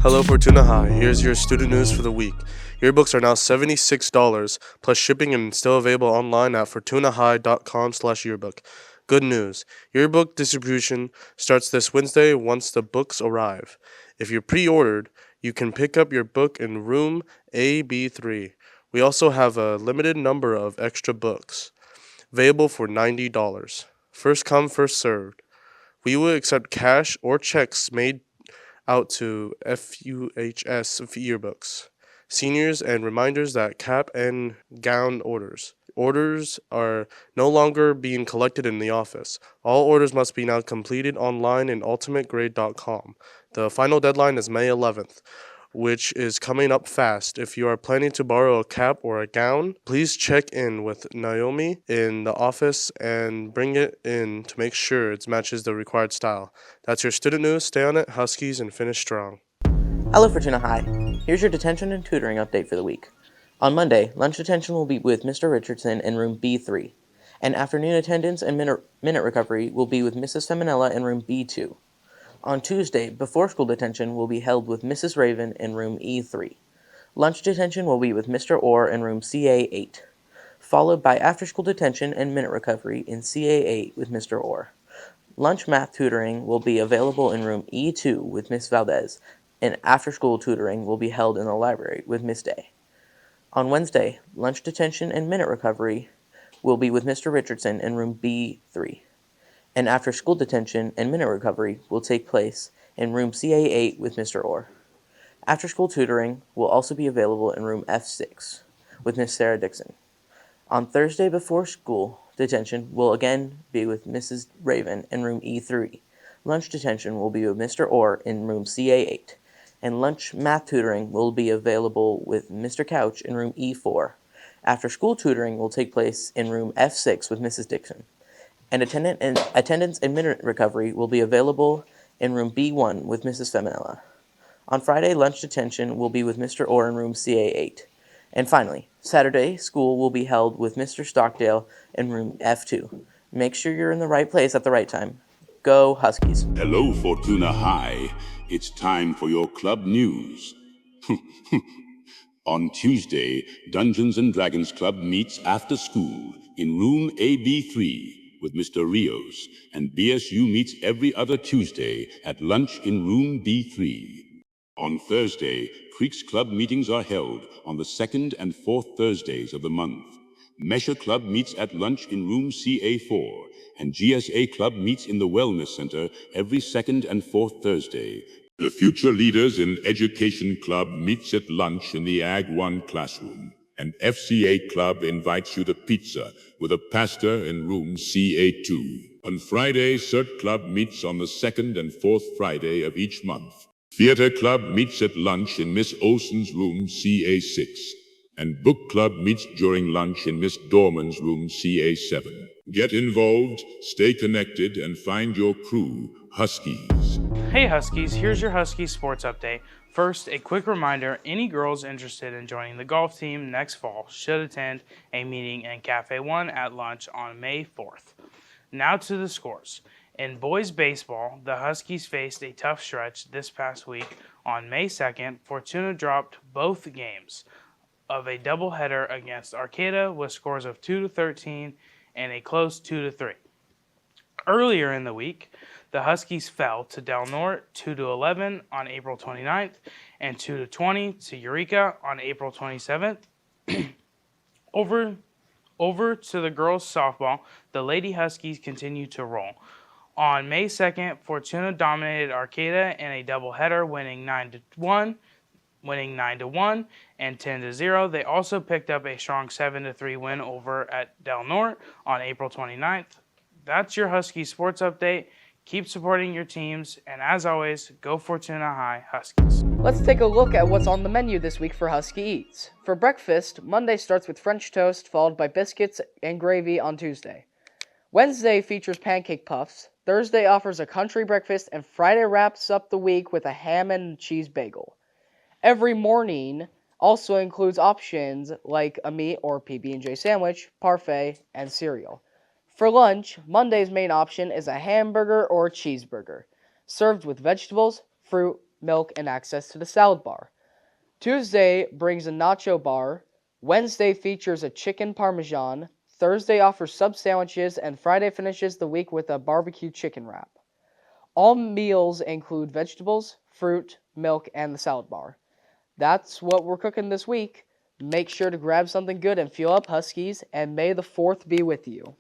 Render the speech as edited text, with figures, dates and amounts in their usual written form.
Hello Fortuna High, here's your student news for the week. Yearbooks are now $76 plus shipping and still available online at fortunahigh.com/yearbook. Good news, yearbook distribution starts this Wednesday once the books arrive. If you're pre-ordered, you can pick up your book in room AB3. We also have a limited number of extra books, available for $90. First come, first served. We will accept cash or checks made out to FUHS yearbooks, seniors, and reminders that cap and gown orders. Orders are no longer being collected in the office. All orders must be now completed online in ultimategrade.com. The final deadline is May 11th, which is coming up fast. If you are planning to borrow a cap or a gown, please check in with Naomi in the office and bring it in to make sure it matches the required style. That's your student news. Stay on it, Huskies, and finish strong. Hello Fortuna High. Here's your detention and tutoring update for the week. On Monday, lunch detention will be with Mr. Richardson in room B3, and afternoon attendance and minute recovery will be with Mrs. Feminella in room B2. On Tuesday, before school detention will be held with Mrs. Raven in room E3. Lunch detention will be with Mr. Orr in room CA8, followed by after-school detention and minute recovery in CA8 with Mr. Orr. Lunch math tutoring will be available in room E2 with Miss Valdez, and after-school tutoring will be held in the library with Miss Day. On Wednesday, lunch detention and minute recovery will be with Mr. Richardson in room B3, and after-school detention and minute recovery will take place in room CA8 with Mr. Orr. After-school tutoring will also be available in room F6 with Miss Sarah Dixon. On Thursday before school, detention will again be with Mrs. Raven in room E3. Lunch detention will be with Mr. Orr in room CA8, and lunch math tutoring will be available with Mr. Couch in room E4. After-school tutoring will take place in room F6 with Mrs. Dixon, and attendance and minute recovery will be available in room B1 with Mrs. Feminella. On Friday, lunch detention will be with Mr. Orr in room CA8. And finally, Saturday, school will be held with Mr. Stockdale in room F2. Make sure you're in the right place at the right time. Go Huskies. Hello, Fortuna High. It's time for your club news. On Tuesday, Dungeons & Dragons Club meets after school in room AB3 with Mr. Rios, and BSU meets every other Tuesday at lunch in room B3. On Thursday, Creeks Club meetings are held on the second and fourth Thursdays of the month. Mesha Club meets at lunch in room CA4, and GSA Club meets in the Wellness Center every second and fourth Thursday. The Future Leaders in Education Club meets at lunch in the Ag 1 classroom, and FCA Club invites you to pizza with a pasta in room CA2. On Friday, CERT Club meets on the second and fourth Friday of each month. Theater Club meets at lunch in Miss Olson's room CA6, and Book Club meets during lunch in Miss Dorman's room CA7. Get involved, stay connected, and find your crew, Huskies. Hey Huskies, here's your Husky Sports update. First, a quick reminder, any girls interested in joining the golf team next fall should attend a meeting in Cafe 1 at lunch on May 4th. Now to the scores. In boys baseball, the Huskies faced a tough stretch this past week. On May 2nd, Fortuna dropped both games of a doubleheader against Arcata with scores of 2-13 and a close 2-3. Earlier in the week, the Huskies fell to Del Norte 2-11 on April 29th and 2-20 to Eureka on April 27th. Over to the girls softball, the Lady Huskies continue to roll. On May 2nd, Fortuna dominated Arcata in a doubleheader, winning 9-1 and 10-0. They also picked up a strong 7-3 win over at Del Norte on April 29th. That's your Husky Sports update. Keep supporting your teams, and as always, go Fortuna High Huskies. Let's take a look at what's on the menu this week for Husky Eats. For breakfast, Monday starts with French toast, followed by biscuits and gravy on Tuesday. Wednesday features pancake puffs. Thursday offers a country breakfast, and Friday wraps up the week with a ham and cheese bagel. Every morning also includes options like a meat or PB&J sandwich, parfait, and cereal. For lunch, Monday's main option is a hamburger or cheeseburger, served with vegetables, fruit, milk, and access to the salad bar. Tuesday brings a nacho bar. Wednesday features a chicken parmesan. Thursday offers sub sandwiches, and Friday finishes the week with a barbecue chicken wrap. All meals include vegetables, fruit, milk, and the salad bar. That's what we're cooking this week. Make sure to grab something good and fuel up, Huskies, and may the 4th be with you.